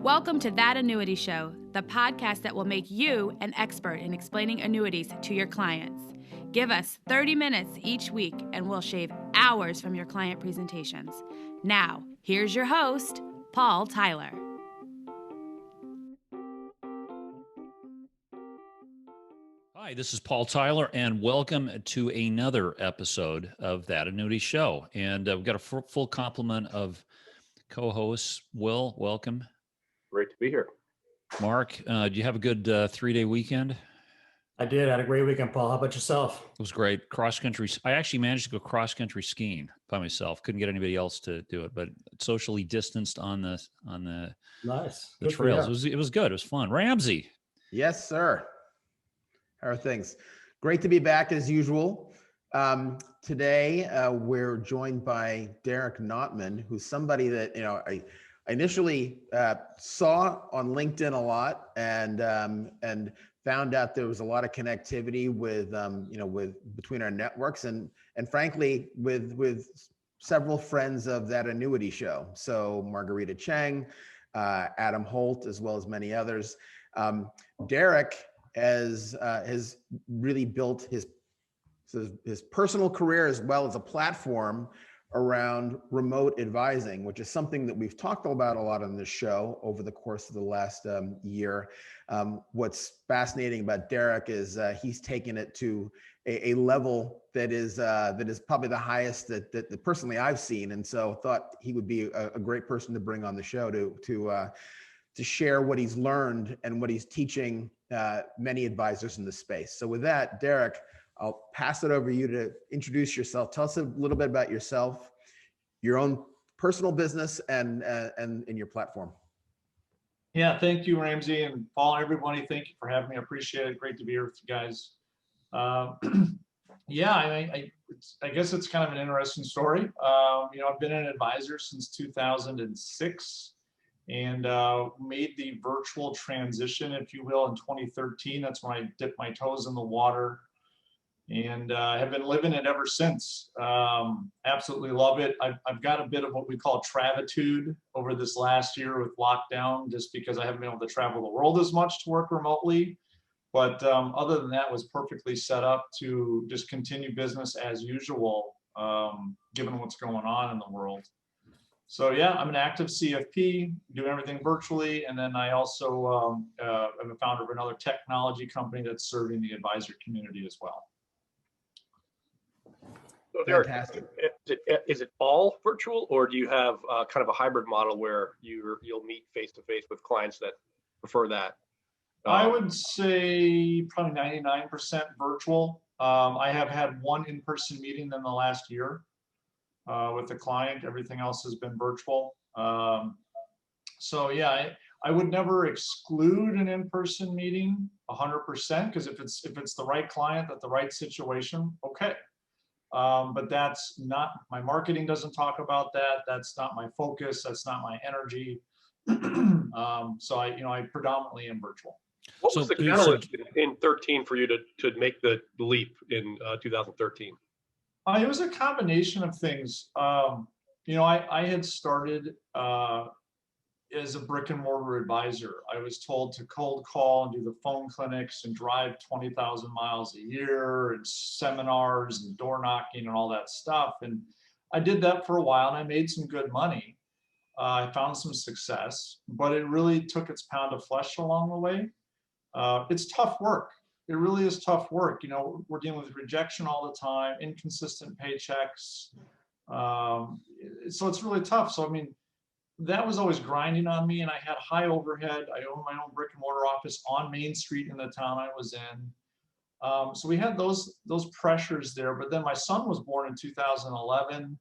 Welcome to That Annuity Show, the podcast that will make you an expert in explaining annuities to your clients. Give us 30 minutes each week and we'll shave hours from your client presentations. Now, here's your host, Paul Tyler. Hi, this is Paul Tyler, and welcome to another episode of That Annuity Show. And we've got a full complement of co-hosts. Will, welcome. Great to be here. Mark, do you have a good 3-day weekend? I did. I had a great weekend, Paul. How about yourself? It was great. Cross-country. I actually managed to go cross-country skiing by myself. Couldn't get anybody else to do it, but socially distanced on the nice. the trails. It was good. It was fun. Ramsey. Yes, sir. How are things? Great to be back as usual. Today, we're joined by Derek Notman, who's somebody that, I initially saw on LinkedIn a lot and found out there was a lot of connectivity with between our networks and frankly with several friends of That Annuity Show. So Margarita Cheng, Adam Holt, as well as many others. Derek has really built his personal career as well as a platform around remote advising, which is something that we've talked about a lot on this show over the course of the last year. What's fascinating about Derek is he's taken it to a level that is probably the highest that personally I've seen, and so thought he would be a great person to bring on the show to share what he's learned and what he's teaching many advisors in the space. So with that, Derek, I'll pass it over to you to introduce yourself. Tell us a little bit about yourself, your own personal business, and your platform. Yeah, thank you, Ramsey, and Paul, everybody. Thank you for having me. I appreciate it. Great to be here with you guys. Yeah, I guess it's kind of an interesting story. I've been an advisor since 2006 and made the virtual transition, if you will, in 2013. That's when I dipped my toes in the water. And have been living it ever since. Absolutely love it. I've got a bit of what we call travatude over this last year with lockdown, just because I haven't been able to travel the world as much to work remotely. But other than that, was perfectly set up to just continue business as usual, given what's going on in the world. So yeah, I'm an active CFP, doing everything virtually. And then I also am a founder of another technology company that's serving the advisor community as well. So Derek, Fantastic. is it all virtual, or do you have kind of a hybrid model where you'll meet face to face with clients that prefer that? I would say probably 99% virtual. I have had one in-person meeting in the last year with a client. Everything else has been virtual. So yeah, I would never exclude an in-person meeting 100%, because if it's the right client at the right situation, okay. But that's not, my marketing doesn't talk about that. That's not my focus. That's not my energy. So I predominantly am virtual. What was the catalyst in 13 for you to make the leap in 2013? It was a combination of things. I had started as a brick and mortar advisor. I was told to cold call and do the phone clinics and drive 20,000 miles a year and seminars and door knocking and all that stuff. And I did that for a while and I made some good money. I found some success, but it really took its pound of flesh along the way. It's tough work. It really is tough work. We're dealing with rejection all the time, inconsistent paychecks. So it's really tough. So, that was always grinding on me, and I had high overhead. I owned my own brick and mortar office on Main Street in the town I was in. So we had those pressures there, but then my son was born in 2011,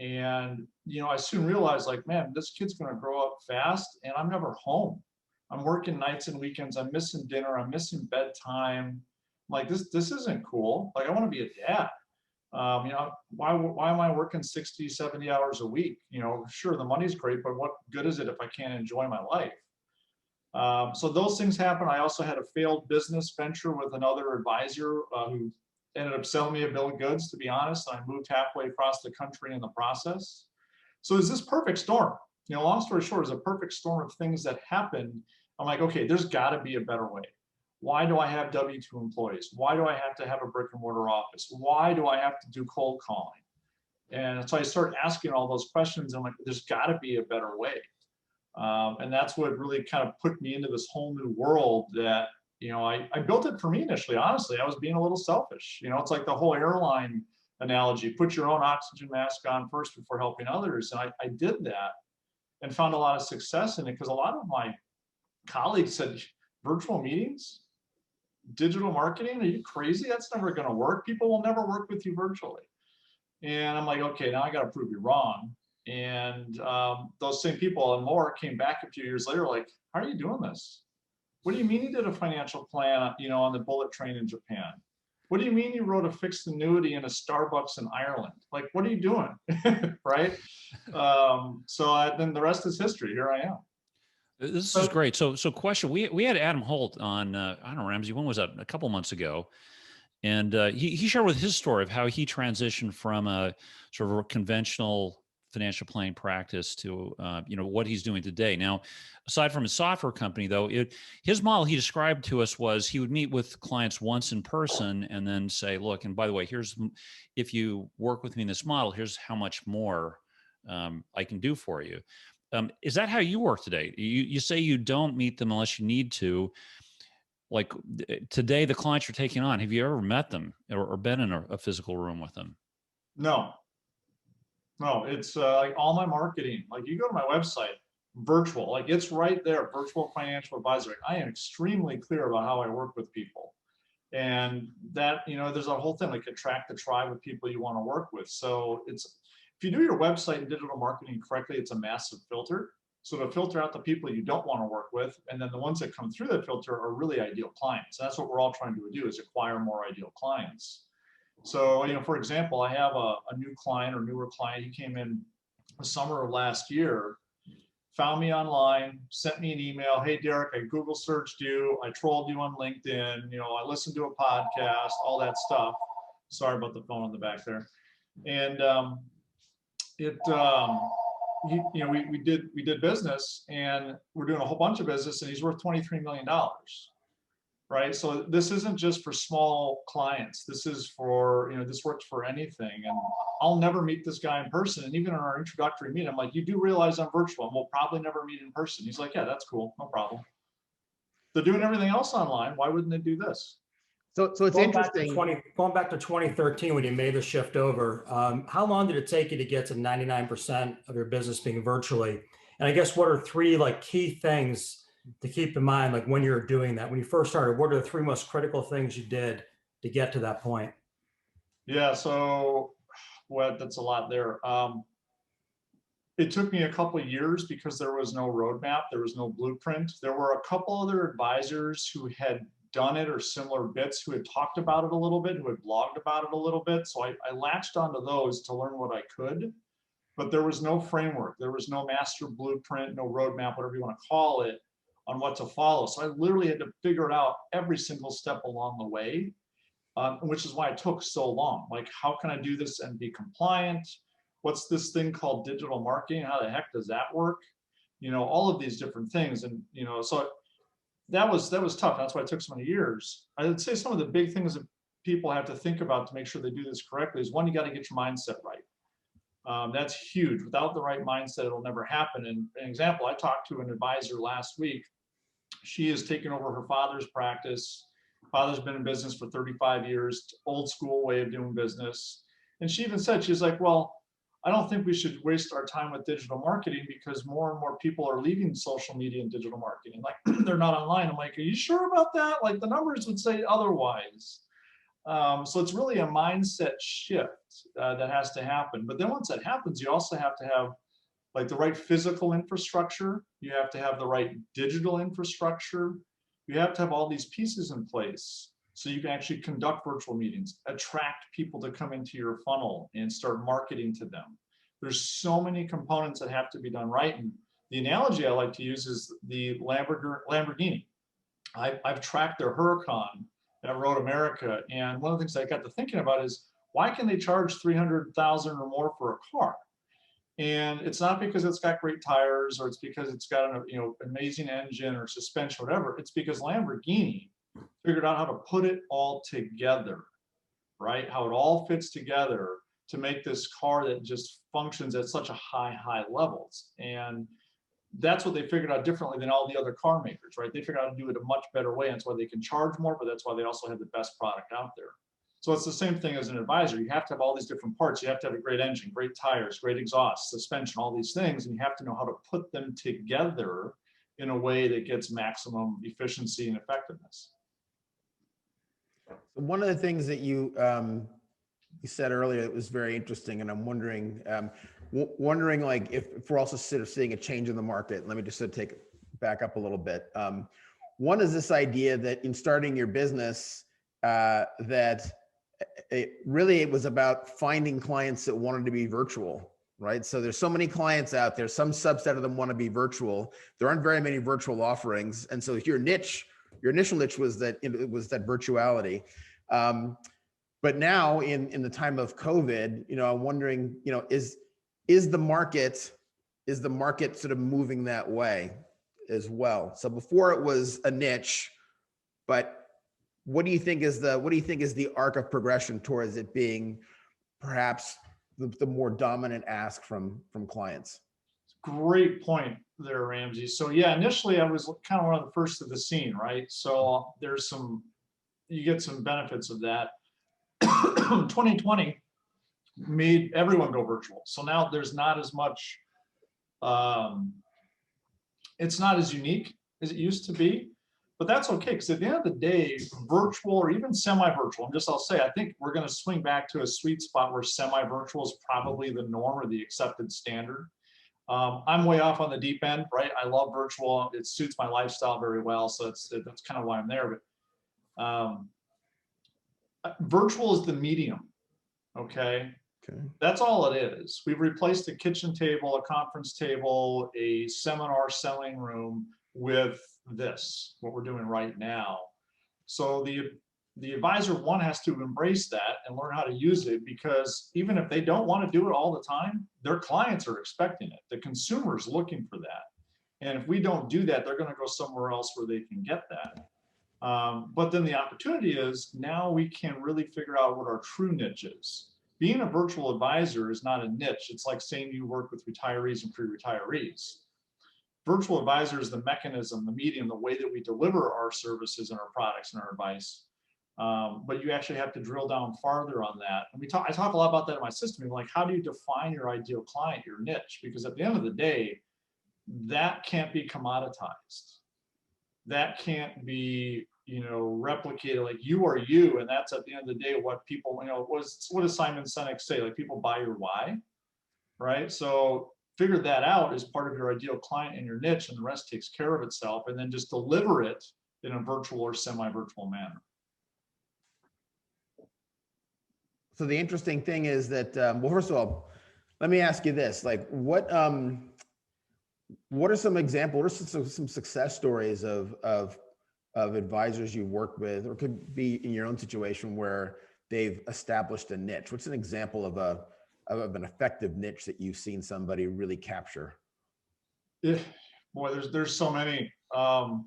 and I soon realized, like, man, this kid's gonna grow up fast, and I'm never home. I'm working nights and weekends. I'm missing dinner. I'm missing bedtime. I'm like, this isn't cool. Like, I want to be a dad. Why am I working 60, 70 hours a week? Sure, the money's great, but what good is it if I can't enjoy my life? So those things happen. I also had a failed business venture with another advisor who ended up selling me a bill of goods, to be honest. And I moved halfway across the country in the process. So it's this perfect storm. long story short, is a perfect storm of things that happened. I'm like, okay, there's got to be a better way. Why do I have W-2 employees? Why do I have to have a brick and mortar office? Why do I have to do cold calling? And so I started asking all those questions. I'm like, there's got to be a better way. And that's what really kind of put me into this whole new world that, I built it for me initially. Honestly, I was being a little selfish. It's like the whole airline analogy, put your own oxygen mask on first before helping others. And I did that and found a lot of success in it, because a lot of my colleagues said, virtual meetings, digital marketing, are you crazy? That's never going to work. People will never work with you virtually. And I'm like, okay, now I got to prove you wrong. And those same people and more came back a few years later, like, how are you doing this? What do you mean you did a financial plan, on the bullet train in Japan? What do you mean you wrote a fixed annuity in a Starbucks in Ireland? Like, what are you doing? Right? Then the rest is history. Here I am. This is great. So question, we had Adam Holt on, I don't know, Ramsey, when was that? A couple months ago. And he shared with his story of how he transitioned from a sort of a conventional financial planning practice to, what he's doing today. Now, aside from his software company, though, his model he described to us was he would meet with clients once in person and then say, look, and by the way, if you work with me in this model, here's how much more I can do for you. Is that how you work today? You say you don't meet them unless you need to. Like today, the clients you're taking on, have you ever met them or been in a physical room with them? No, it's like all my marketing, like you go to my website, virtual, like it's right there, virtual financial advisor. I am extremely clear about how I work with people. And that, there's a whole thing like attract the tribe of people you want to work with. So if you do your website and digital marketing correctly, it's a massive filter. So to filter out the people you don't want to work with, and then the ones that come through that filter are really ideal clients. And that's what we're all trying to do, is acquire more ideal clients. So, for example, I have a new client or newer client. He came in the summer of last year, found me online, sent me an email. Hey, Derek, I Google searched you. I trolled you on LinkedIn. I listened to a podcast, all that stuff. Sorry about the phone in the back there. And we did business, and we're doing a whole bunch of business, and he's worth $23 million. Right. So this isn't just for small clients. This is for, this works for anything. And I'll never meet this guy in person. And even in our introductory meeting, I'm like, you do realize I'm virtual and we'll probably never meet in person. He's like, yeah, that's cool. No problem. They're doing everything else online. Why wouldn't they do this? So it's interesting. Going back to 2013, when you made the shift over, how long did it take you to get to 99% of your business being virtually? And I guess what are three key things to keep in mind, when you're doing that? When you first started, what are the three most critical things you did to get to that point? Yeah, so that's a lot there. It took me a couple of years because there was no roadmap, there was no blueprint. There were a couple other advisors who had done it or similar bits, who had talked about it a little bit, who had blogged about it a little bit. So I latched onto those to learn what I could, but there was no framework. There was no master blueprint, no roadmap, whatever you want to call it, on what to follow. So I literally had to figure it out every single step along the way, which is why it took so long. Like, how can I do this and be compliant? What's this thing called digital marketing? How the heck does that work? All of these different things. And, so that was tough. That's why it took so many years. I would say some of the big things that people have to think about to make sure they do this correctly is, one, you got to get your mindset right. That's huge. Without the right mindset, it'll never happen. And an example, I talked to an advisor last week. She has taken over her father's practice. Father's been in business for 35 years, old school way of doing business. And she even said, she's like, well, I don't think we should waste our time with digital marketing, because more and more people are leaving social media and digital marketing. Like, they're not online. I'm like, are you sure about that? Like, the numbers would say otherwise. So it's really a mindset shift that has to happen. But then once that happens, you also have to have the right physical infrastructure. You have to have the right digital infrastructure. You have to have all these pieces in place so you can actually conduct virtual meetings, attract people to come into your funnel and start marketing to them. There's so many components that have to be done right. And the analogy I like to use is the Lamborghini. I've tracked their Huracan at Road America. And one of the things I got to thinking about is, why can they charge $300,000 or more for a car? And it's not because it's got great tires or it's because it's got an amazing engine or suspension, whatever. It's because Lamborghini figured out how to put it all together, right? How it all fits together to make this car that just functions at such a high levels. And that's what they figured out differently than all the other car makers, right? They figured out how to do it a much better way. And that's why they can charge more, but that's why they also have the best product out there. So it's the same thing as an advisor. You have to have all these different parts. You have to have a great engine, great tires, great exhaust, suspension, all these things. And you have to know how to put them together in a way that gets maximum efficiency and effectiveness. One of the things that you said earlier that was very interesting, and I'm wondering, like if we're also sort of seeing a change in the market. Let me just sort of take it back up a little bit. One is this idea that in starting your business, that it was about finding clients that wanted to be virtual, right? So there's so many clients out there, some subset of them want to be virtual. There aren't very many virtual offerings. And so your initial niche was that it was that virtuality. But now in the time of COVID, I'm wondering, is the market sort of moving that way as well? So before it was a niche, but what do you think is the arc of progression towards it being perhaps the more dominant ask from clients? Great point there, Ramsey. So yeah, initially I was kind of one of the first to the scene, right? So you get some benefits of that. 2020 made everyone go virtual. So now there's not as much, it's not as unique as it used to be, but that's okay. Because at the end of the day, virtual or even semi-virtual, I'll say, I think we're going to swing back to a sweet spot where semi-virtual is probably the norm or the accepted standard. I'm way off on the deep end, right? I love virtual. It suits my lifestyle very well. So that's kind of why I'm there. But virtual is the medium. Okay. That's all it is. We've replaced a kitchen table, a conference table, a seminar selling room with what we're doing right now. So the advisor, one, has to embrace that and learn how to use it, because even if they don't want to do it all the time, their clients are expecting it. The consumer is looking for that. And if we don't do that, they're going to go somewhere else where they can get that. But then the opportunity is now we can really figure out what our true niche is. Being a virtual advisor is not a niche. It's like saying you work with retirees and pre-retirees. Virtual advisor is the mechanism, the medium, the way that we deliver our services and our products and our advice. But you actually have to drill down farther on that. And I talk a lot about that in my system. Like, how do you define your ideal client, your niche? Because at the end of the day, that can't be commoditized. That can't be, replicated. Like, you are you, and that's at the end of the day what people, what does Simon Sinek say? Like, people buy your why, right? So figure that out as part of your ideal client and your niche, and the rest takes care of itself, and then just deliver it in a virtual or semi-virtual manner. So the interesting thing is that, well, first of all, let me ask you this: like, what are some examples? What are some success stories of advisors you've worked with, or could be in your own situation where they've established a niche? What's an example of an effective niche that you've seen somebody really capture? Yeah, boy, there's so many. Now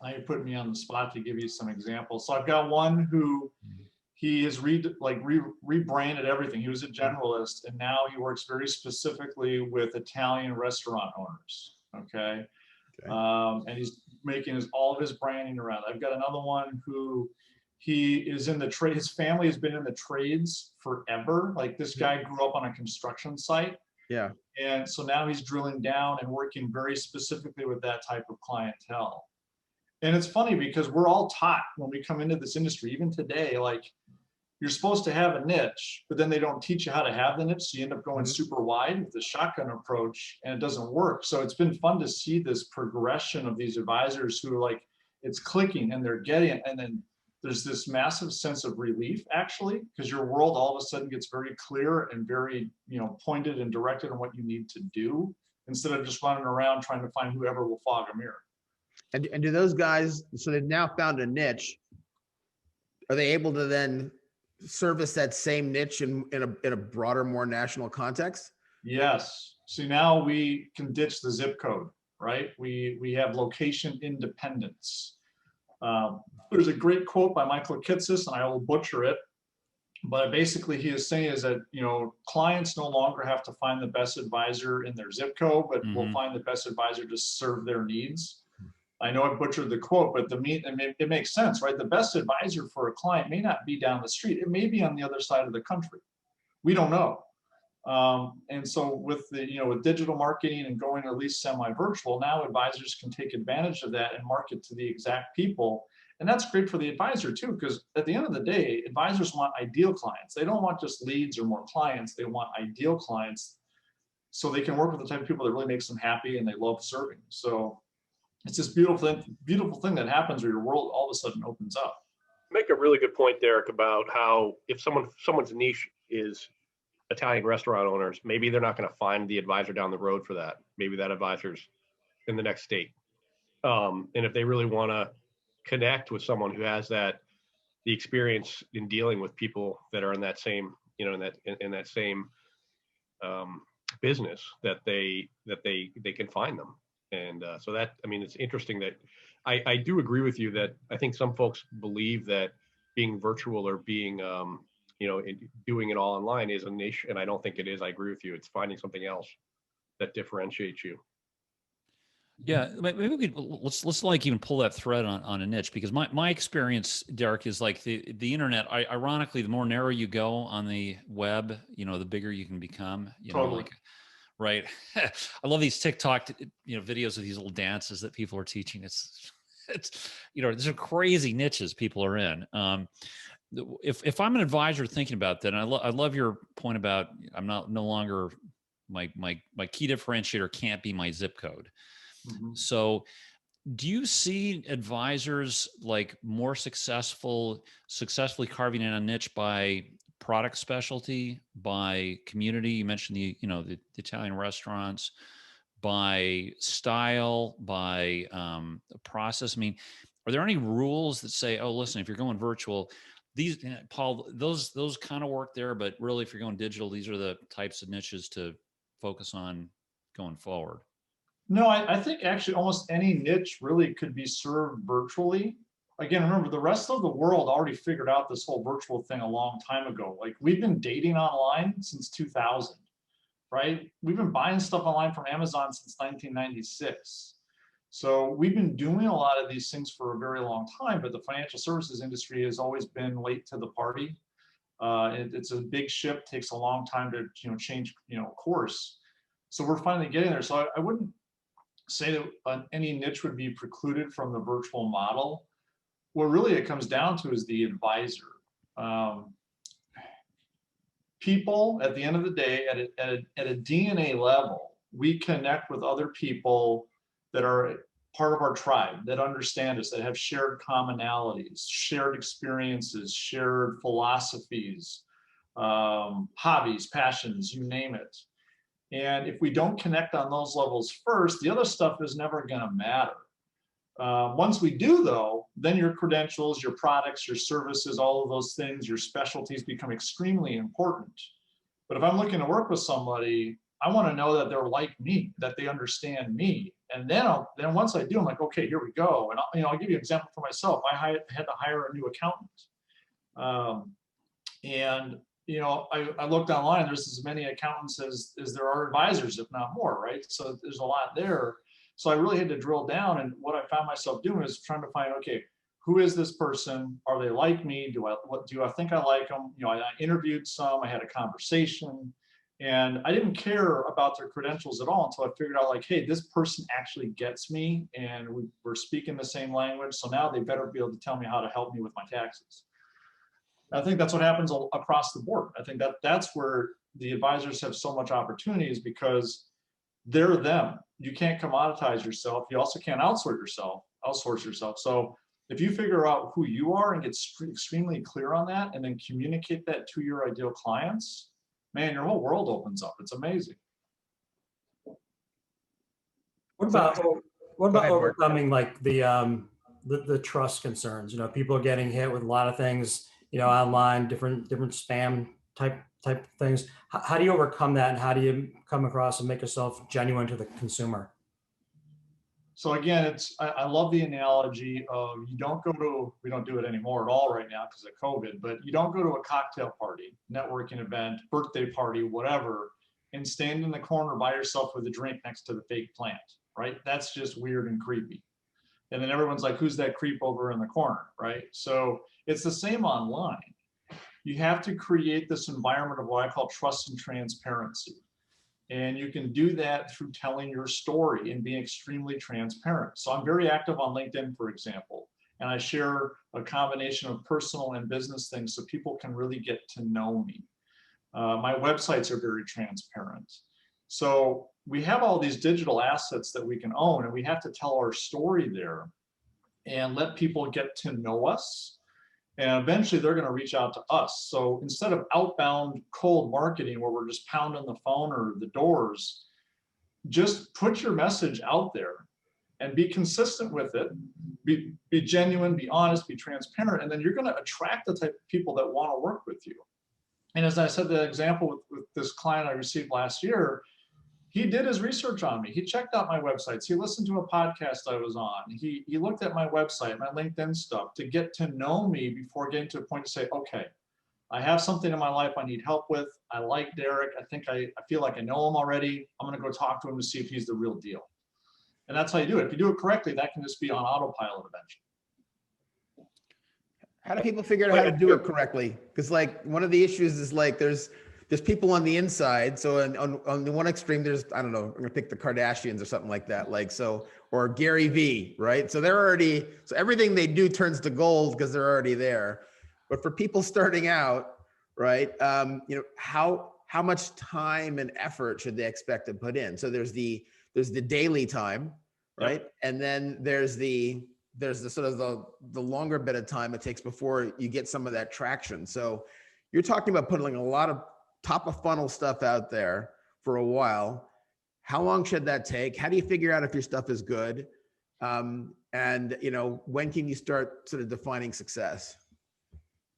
you're putting me on the spot to give you some examples. So I've got one who he has rebranded everything. He was a generalist, and now he works very specifically with Italian restaurant owners. Okay. And he's making all of his branding around. I've got another one who he is in the trade. His family has been in the trades forever. Like, this guy grew up on a construction site. Yeah. And so now he's drilling down and working very specifically with that type of clientele. And it's funny because we're all taught when we come into this industry, even today, like, you're supposed to have a niche, but then they don't teach you how to have the niche. So you end up going super wide with the shotgun approach, and it doesn't work. So it's been fun to see this progression of these advisors who are like, it's clicking and they're getting it. And then there's this massive sense of relief, actually, because your world all of a sudden gets very clear and very, pointed and directed on what you need to do, instead of just running around trying to find whoever will fog a mirror. And do those guys, so they've now found a niche, are they able to then service that same niche in a broader, more national context? Yes. See, now we can ditch the zip code, right? We have location independence. There's a great quote by Michael Kitsis, and I will butcher it, but basically he is saying is that, clients no longer have to find the best advisor in their zip code, but will find the best advisor to serve their needs. I know I butchered the quote, but it makes sense, right? The best advisor for a client may not be down the street. It may be on the other side of the country. We don't know. And so with with digital marketing and going at least semi-virtual, now advisors can take advantage of that and market to the exact people. And that's great for the advisor too, because at the end of the day, advisors want ideal clients. They don't want just leads or more clients. They want ideal clients so they can work with the type of people that really makes them happy and they love serving. So it's this beautiful thing that happens where your world all of a sudden opens up. Make a really good point, Derek, about how if someone's niche is Italian restaurant owners, maybe they're not going to find the advisor down the road for that. Maybe that advisor's in the next state. And if they really want to connect with someone who has the experience in dealing with people that are in that same, in that same business, that they can find them. And so that, it's interesting that I do agree with you that I think some folks believe that being virtual or being doing it all online is a niche, and I don't think it is. I agree with you. It's finding something else that differentiates you. Yeah, maybe we could, let's like even pull that thread on a niche, because my experience, Derek, is like the internet. Ironically, the more narrow you go on the web, the bigger you can become. Totally. Right. I love these TikTok, videos of these little dances that people are teaching. It's these are crazy niches people are in. If I'm an advisor thinking about that, and I love your point about I'm no longer my key differentiator can't be my zip code. Mm-hmm. So do you see advisors like more successfully carving in a niche by product specialty, by community? You mentioned the Italian restaurants, by style, by process. Are there any rules that say, oh, listen, if you're going virtual, these, Paul, those kind of work there, but really if you're going digital, these are the types of niches to focus on going forward? No, I think actually almost any niche really could be served virtually. Again, remember, the rest of the world already figured out this whole virtual thing a long time ago. Like, we've been dating online since 2000, right? We've been buying stuff online from Amazon since 1996. So we've been doing a lot of these things for a very long time, but the financial services industry has always been late to the party. It's a big ship, takes a long time to change course. So we're finally getting there. So I wouldn't say that any niche would be precluded from the virtual model. What really it comes down to is the advisor. People, at the end of the day, at a DNA level, we connect with other people that are part of our tribe, that understand us, that have shared commonalities, shared experiences, shared philosophies, hobbies, passions, you name it. And if we don't connect on those levels first, the other stuff is never going to matter. Once we do, though, then your credentials, your products, your services, all of those things, your specialties become extremely important. But if I'm looking to work with somebody, I want to know that they're like me, that they understand me. And then once I do, I'm like, okay, here we go. And I'll give you an example for myself. I had to hire a new accountant. I looked online, there's as many accountants as there are advisors, if not more, right? So there's a lot there. So I really had to drill down, and what I found myself doing is trying to find, okay, who is this person? Are they like me? Do I think I like them? I interviewed some, I had a conversation, and I didn't care about their credentials at all until I figured out, like, hey, this person actually gets me, and we're speaking the same language, so now they better be able to tell me how to help me with my taxes. I think that's what happens across the board. I think that's where the advisors have so much opportunity, is because they're them. You can't commoditize yourself. You also can't outsource yourself. So if you figure out who you are and get extremely clear on that, and then communicate that to your ideal clients, man, your whole world opens up. It's amazing. What about overcoming like the trust concerns? People are getting hit with a lot of things, online, different spam type things. How do you overcome that, and how do you come across and make yourself genuine to the consumer? So again, I love the analogy of we don't do it anymore at all right now because of COVID, but you don't go to a cocktail party, networking event, birthday party, whatever, and stand in the corner by yourself with a drink next to the fake plant, right? That's just weird and creepy. And then everyone's like, who's that creep over in the corner, right? So it's the same online. You have to create this environment of what I call trust and transparency. And you can do that through telling your story and being extremely transparent. So I'm very active on LinkedIn, for example, and I share a combination of personal and business things so people can really get to know me. My websites are very transparent. So we have all these digital assets that we can own, and we have to tell our story there and let people get to know us. And eventually they're going to reach out to us. So instead of outbound cold marketing where we're just pounding the phone or the doors, just put your message out there and be consistent with it. Be genuine, be honest, be transparent, and then you're going to attract the type of people that want to work with you. And as I said, the example with this client I received last year, he did his research on me. He checked out my websites. He listened to a podcast I was on. He looked at my website, my LinkedIn stuff to get to know me before getting to a point to say, okay, I have something in my life I need help with. I like Derek. I feel like I know him already. I'm going to go talk to him to see if he's the real deal. And that's how you do it. If you do it correctly, that can just be on autopilot eventually. How do people figure out how to do it correctly? Because like one of the issues is like there's people on the inside. So on the one extreme, there's, I don't know, I'm gonna pick the Kardashians or something like that. Like, so, or Gary V, right? So so everything they do turns to gold because they're already there. But for people starting out, right, how much time and effort should they expect to put in? So there's the daily time, right? Yep. And then there's the sort of the longer bit of time it takes before you get some of that traction. So you're talking about putting a lot of top of funnel stuff out there for a while. How long should that take? How do you figure out if your stuff is good? And when can you start sort of defining success?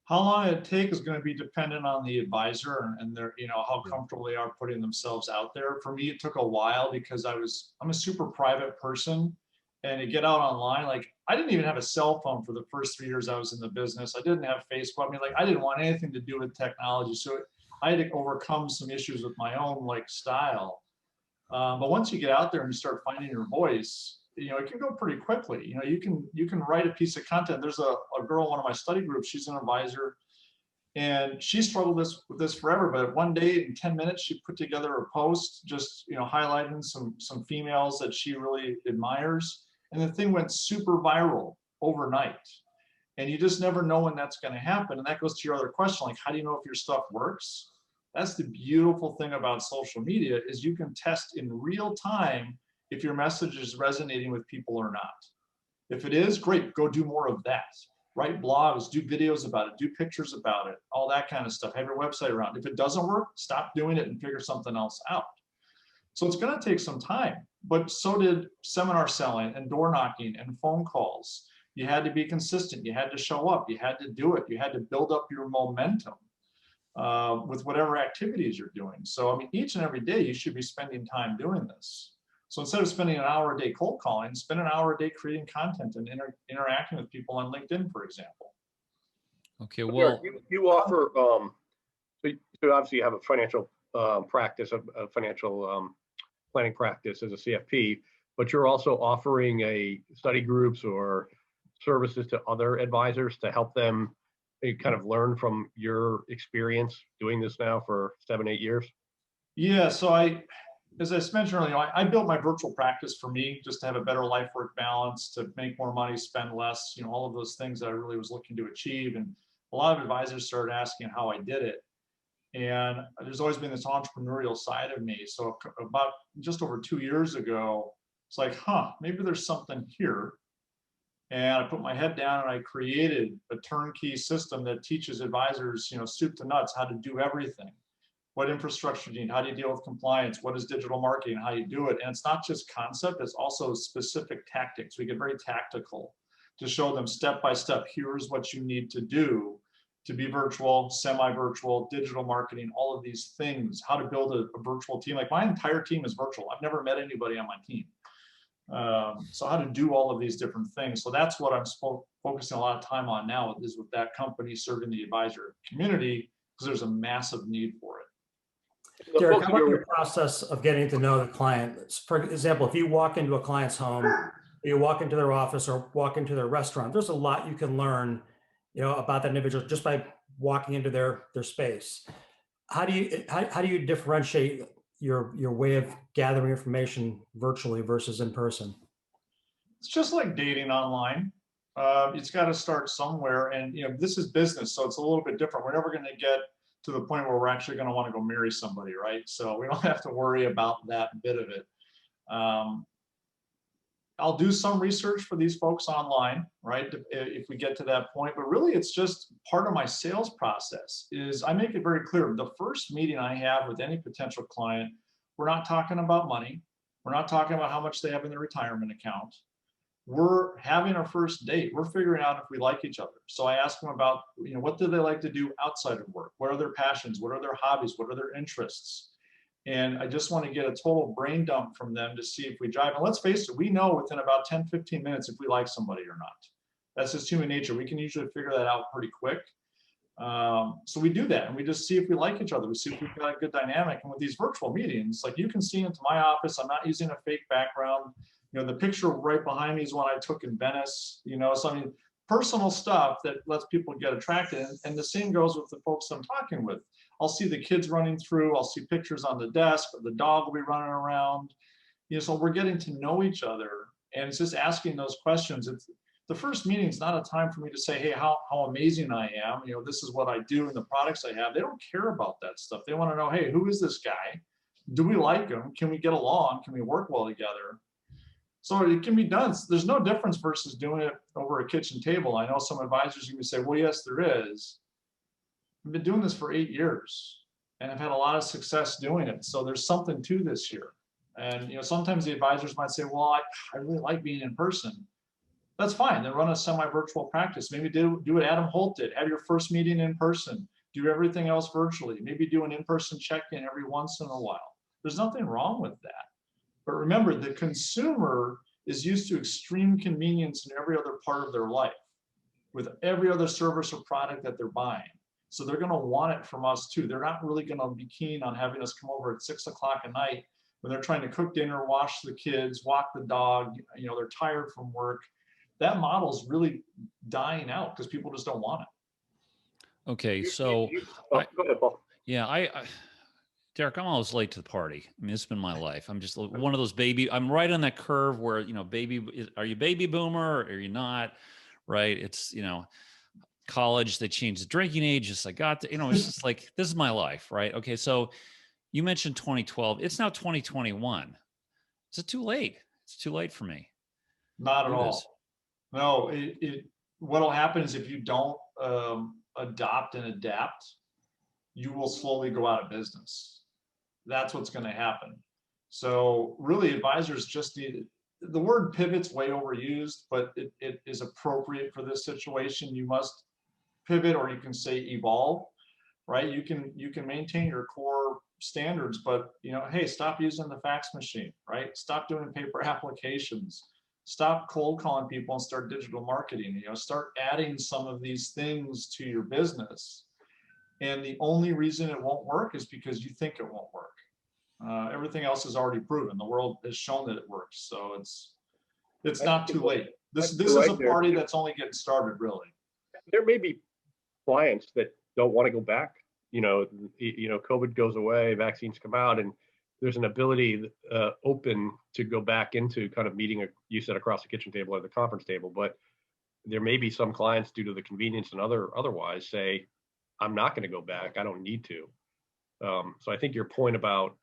How long it takes is going to be dependent on the advisor and their, how comfortable they are putting themselves out there. For me, it took a while because I'm a super private person, and to get out online, like I didn't even have a cell phone for the first 3 years I was in the business. I didn't have Facebook. I mean, like I didn't want anything to do with technology. So I had to overcome some issues with my own style. But once you get out there and you start finding your voice, it can go pretty quickly. You can write a piece of content. There's a girl in one of my study groups. She's an advisor, and she struggled with this forever. But one day, in 10 minutes, she put together a post, just highlighting some females that she really admires, and the thing went super viral overnight. And you just never know when that's going to happen. And that goes to your other question, like how do you know if your stuff works? That's the beautiful thing about social media is you can test in real time if your message is resonating with people or not. If it is, great, go do more of that. Write blogs, do videos about it, do pictures about it, all that kind of stuff. Have your website around. If it doesn't work, stop doing it and figure something else out. So it's going to take some time, but so did seminar selling and door knocking and phone calls. You had to be consistent. You had to show up. You had to do it. You had to build up your momentum with whatever activities you're doing. So, I mean, each and every day you should be spending time doing this. So instead of spending an hour a day cold calling, spend an hour a day creating content and interacting with people on LinkedIn, for example. Okay, well, you offer, so obviously you have a financial practice, a financial planning practice as a CFP, but you're also offering a study groups or services to other advisors to help them kind of learn from your experience doing this now for 7-8 years? Yeah, so as I mentioned earlier, I built my virtual practice for me just to have a better life-work balance, to make more money, spend less, all of those things that I really was looking to achieve. And a lot of advisors started asking how I did it. And there's always been this entrepreneurial side of me. So about just over 2 years ago, it's like, maybe there's something here. And I put my head down and I created a turnkey system that teaches advisors, soup to nuts, how to do everything. What infrastructure do you need? How do you deal with compliance? What is digital marketing? How you do it? And it's not just concept, it's also specific tactics. We get very tactical to show them step by step, here's what you need to do to be virtual, semi-virtual, digital marketing, all of these things, how to build a virtual team. Like my entire team is virtual. I've never met anybody on my team. So how to do all of these different things. So that's what I'm focusing a lot of time on now, is with that company serving the advisor community, because there's a massive need for it. Derek, how about your process of getting to know the client? For example, if you walk into a client's home, you walk into their office or walk into their restaurant, there's a lot you can learn, about that individual just by walking into their space. How do you differentiate your way of gathering information virtually versus in person? It's just like dating online. It's got to start somewhere, and this is business, so it's a little bit different. We're never going to get to the point where we're actually going to want to go marry somebody, right? So we don't have to worry about that bit of it. I'll do some research for these folks online, right? If we get to that point, but really it's just part of my sales process. Is I make it very clear, the first meeting I have with any potential client, we're not talking about money. We're not talking about how much they have in their retirement account. We're having our first date. We're figuring out if we like each other. So I ask them about, what do they like to do outside of work? What are their passions? What are their hobbies? What are their interests? And I just want to get a total brain dump from them to see if we jive. And let's face it, we know within about 10, 15 minutes if we like somebody or not. That's just human nature. We can usually figure that out pretty quick. So we do that, and we just see if we like each other. We see if we've got a good dynamic. And with these virtual meetings, like you can see into my office, I'm not using a fake background. The picture right behind me is one I took in Venice, so I mean, personal stuff that lets people get attracted. And the same goes with the folks I'm talking with. I'll see the kids running through, I'll see pictures on the desk, the dog will be running around. So we're getting to know each other, and it's just asking those questions. The first meeting is not a time for me to say, hey, how amazing I am. This is what I do and the products I have. They don't care about that stuff. They want to know, hey, who is this guy? Do we like him? Can we get along? Can we work well together? So it can be done. There's no difference versus doing it over a kitchen table. I know some advisors are going to say, well, yes, there is. I've been doing this for 8 years, and I've had a lot of success doing it. So there's something to this here. And sometimes the advisors might say, well, I really like being in person. That's fine. Then run a semi-virtual practice. Maybe do what Adam Holt did. Have your first meeting in person. Do everything else virtually. Maybe do an in-person check-in every once in a while. There's nothing wrong with that. But remember, the consumer is used to extreme convenience in every other part of their life with every other service or product that they're buying. So they're going to want it from us too. They're not really going to be keen on having us come over at 6 o'clock at night when they're trying to cook dinner, wash the kids, walk the dog. They're tired from work. That model's really dying out because people just don't want it. Okay, so go ahead, Paul. Yeah, Derek, I'm always late to the party. I mean, it's been my life. I'm just one of those I'm right on that curve where, are you baby boomer or are you not? Right. It's, college, they changed the drinking age. Just I got to, it's just like, this is my life. Right. Okay. So you mentioned 2012. It's now 2021. Is it too late? It's too late for me. Not at all. No, what'll happen is if you don't adopt and adapt, you will slowly go out of business. That's what's going to happen. So really advisors just need, the word pivot's way overused, but it is appropriate for this situation. You must pivot, or you can say evolve, right? You can maintain your core standards, but hey, stop using the fax machine, right? Stop doing paper applications. Stop cold calling people and start digital marketing. Start adding some of these things to your business. And the only reason it won't work is because you think it won't work. Everything else is already proven. The world has shown that it works. So it's not too late. This is a party that's only getting started, really. There may be clients that don't want to go back. COVID goes away, vaccines come out, and there's an ability open to go back into kind of meeting, you said, across the kitchen table or the conference table. But there may be some clients, due to the convenience and otherwise, say, I'm not going to go back. I don't need to. So I think your point about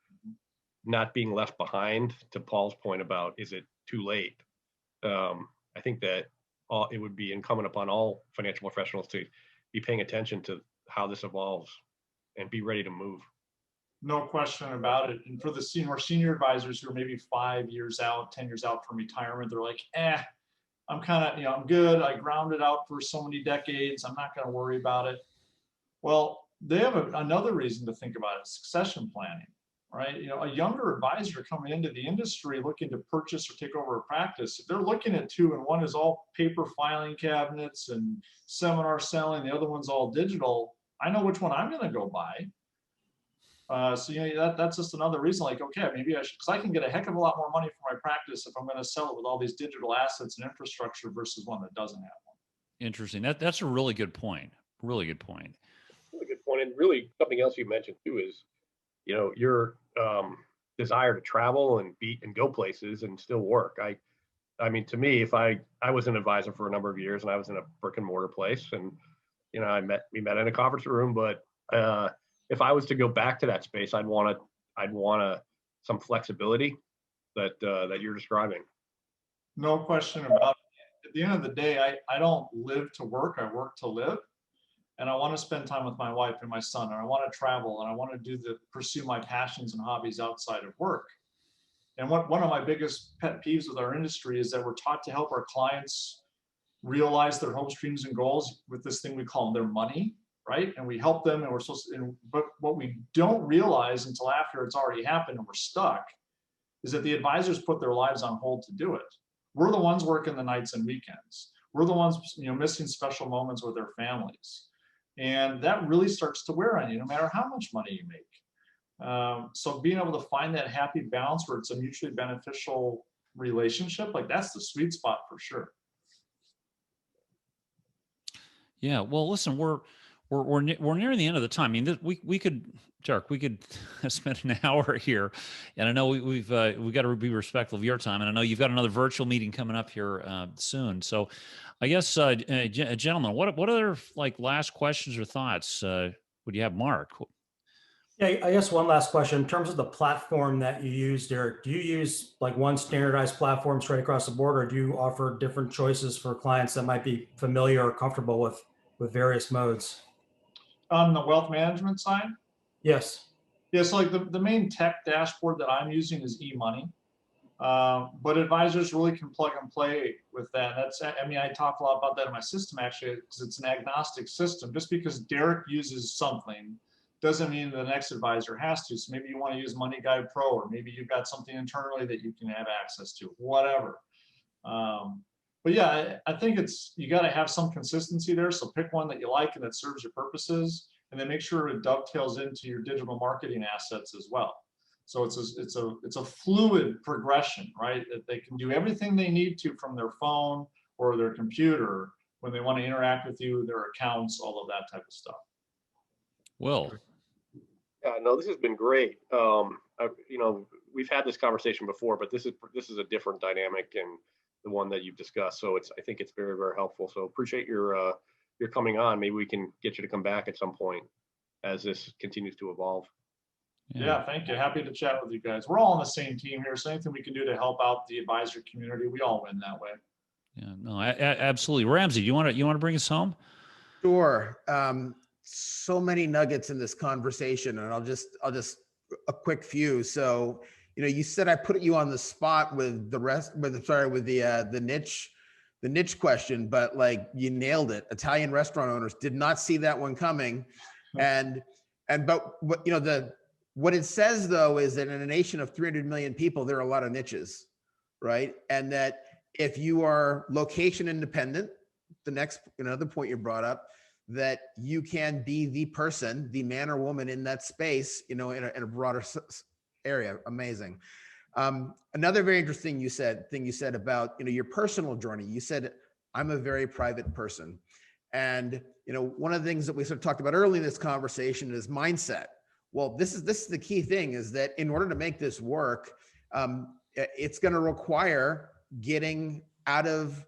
not being left behind, to Paul's point about, is it too late? I think that it would be incumbent upon all financial professionals to be paying attention to how this evolves and be ready to move. No question about it. And for the senior advisors who are maybe 5 years out, 10 years out from retirement, they're like, I'm kind of, I'm good. I grounded out for so many decades. I'm not going to worry about it. Well, they have another reason to think about it, succession planning, right? You know, a younger advisor coming into the industry looking to purchase or take over a practice, if they're looking at two and one is all paper filing cabinets and seminar selling, the other one's all digital, I know which one I'm going to go buy. So you know, that's just another reason, like, okay, maybe I should, because I can get a heck of a lot more money for my practice if I'm going to sell it with all these digital assets and infrastructure versus one that doesn't have one. Interesting. That's a really good point. Really good point. Really good point. And really something else you mentioned too is, you know, your desire to travel and be and go places and still work. I mean, to me, if I was an advisor for a number of years and I was in a brick and mortar place, and you know, we met in a conference room, but if I was to go back to that space, I'd want some flexibility that you're describing. No question about it. At the end of the day, I don't live to work, I work to live. And I want to spend time with my wife and my son, and I want to travel, and I want to pursue my passions and hobbies outside of work. And one of my biggest pet peeves with our industry is that we're taught to help our clients realize their hopes, dreams, and goals with this thing we call their money, right? And we help them, and we're supposed to, but what we don't realize until after it's already happened and we're stuck is that the advisors put their lives on hold to do it. We're the ones working the nights and weekends. We're the ones, you know, missing special moments with their families. And that really starts to wear on you, no matter how much money you make. So being able to find that happy balance where it's a mutually beneficial relationship, like that's the sweet spot for sure. Yeah. Well, listen, we're nearing the end of the time. I mean, we could, Derek, we could spend an hour here, and I know we've got to be respectful of your time, and I know you've got another virtual meeting coming up here soon. So, I guess, gentlemen, what other like last questions or thoughts would you have, Mark? Yeah, I guess one last question. In terms of the platform that you use, Derek, do you use like one standardized platform straight across the board, or do you offer different choices for clients that might be familiar or comfortable with various modes? On the wealth management side? Yes. Yes, like the main tech dashboard that I'm using is eMoney. But advisors really can plug and play with that. I mean, I talk a lot about that in my system actually, because it's an agnostic system. Just because Derek uses something doesn't mean the next advisor has to. So maybe you want to use Money Guide Pro, or maybe you've got something internally that you can have access to, whatever. But yeah, I think you got to have some consistency there. So pick one that you like and that serves your purposes, and then make sure it dovetails into your digital marketing assets as well. So it's a fluid progression, right? That they can do everything they need to from their phone or their computer when they want to interact with you, their accounts, all of that type of stuff. Will. No, this has been great. You know, we've had this conversation before, but this is a different dynamic and the one that you've discussed. So I think it's very, very helpful. So appreciate your coming on. Maybe we can get you to come back at some point as this continues to evolve. Yeah, thank you. Happy to chat with you guys. We're all on the same team here, so anything we can do to help out the advisor community, we all win that way. Yeah, no, absolutely. Ramsey, you want to bring us home? Sure. So many nuggets in this conversation, and I'll just a quick few. So, you know, you said I put you on the spot with the niche question, but like you nailed it. Italian restaurant owners did not see that one coming, but what you know what it says though is that in a nation of 300 million people, there are a lot of niches, right? And that if you are location independent, another point you brought up, that you can be the person, the man or woman in that space, you know, in a broader area. Amazing. Another very interesting thing you said about, you know, your personal journey. You said, I'm a very private person. And, you know, one of the things that we sort of talked about early in this conversation is mindset. Well, this is the key thing, is that in order to make this work, it's going to require getting out of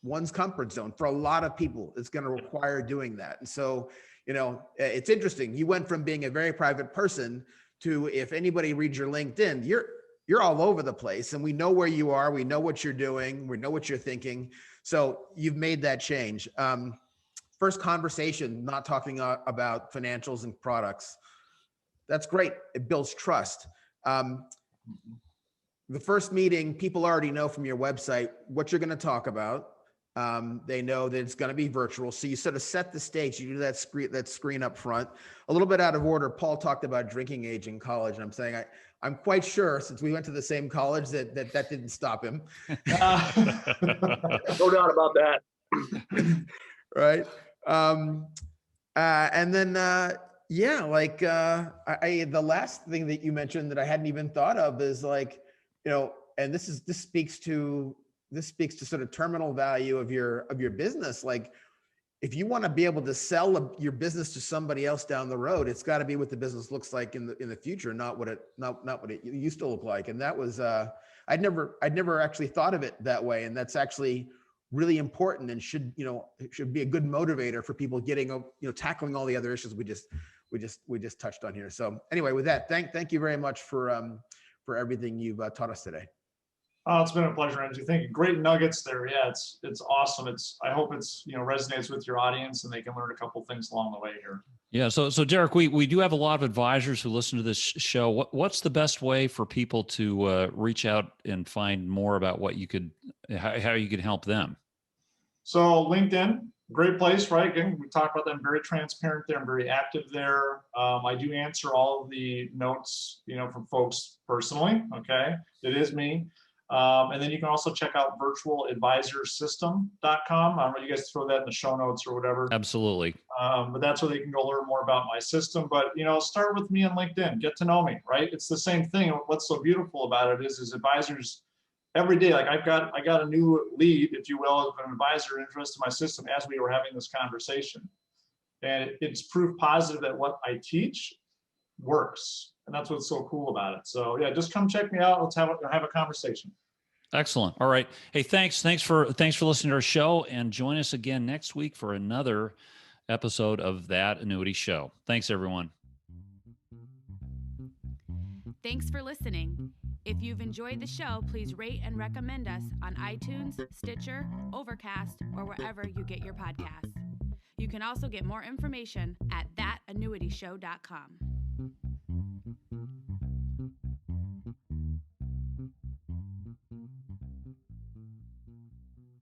one's comfort zone. For a lot of people, it's going to require doing that. And so, you know, it's interesting. You went from being a very private person to, if anybody reads your LinkedIn, you're all over the place, and we know where you are. We know what you're doing. We know what you're thinking. So you've made that change. First conversation, not talking about financials and products. That's great. It builds trust. The first meeting, people already know from your website what you're going to talk about. They know that it's going to be virtual. So you sort of set the stakes. You do that screen up front. A little bit out of order, Paul talked about drinking age in college. And I'm saying, I'm quite sure, since we went to the same college, that didn't stop him. No doubt about that. Right. And then, the last thing that you mentioned that I hadn't even thought of is like, and this speaks to sort of terminal value of your business. Like, if you want to be able to sell your business to somebody else down the road, it's got to be what the business looks like in the future, not what it used to look like. And that was, I'd never actually thought of it that way. And that's actually really important and should be a good motivator for people tackling all the other issues we just touched on here. So anyway, with that, thank you very much for everything you've taught us today. Oh, it's been a pleasure, Andrew. Thank you. Great nuggets there. Yeah, it's awesome. I hope it's resonates with your audience and they can learn a couple things along the way here. Yeah. So Derek, we do have a lot of advisors who listen to this show. What's the best way for people to reach out and find more about how you could help them? So LinkedIn, great place, right? Again, we talked about that. I'm very transparent there. I'm very active there. I do answer all of the notes, from folks personally. Okay. It is me. And then you can also check out virtualadvisorsystem.com. I don't know, you guys throw that in the show notes or whatever. Absolutely. But that's where they can go learn more about my system. But, start with me on LinkedIn, get to know me, right? It's the same thing. What's so beautiful about it is advisors every day, like I got a new lead, if you will, of an advisor interested in my system as we were having this conversation. And it's proof positive that what I teach works. And that's what's so cool about it. So yeah, just come check me out. Let's have a conversation. Excellent. All right. Hey, thanks for listening to our show, and join us again next week for another episode of That Annuity Show. Thanks, everyone. Thanks for listening. If you've enjoyed the show, please rate and recommend us on iTunes, Stitcher, Overcast, or wherever you get your podcasts. You can also get more information at thatannuityshow.com.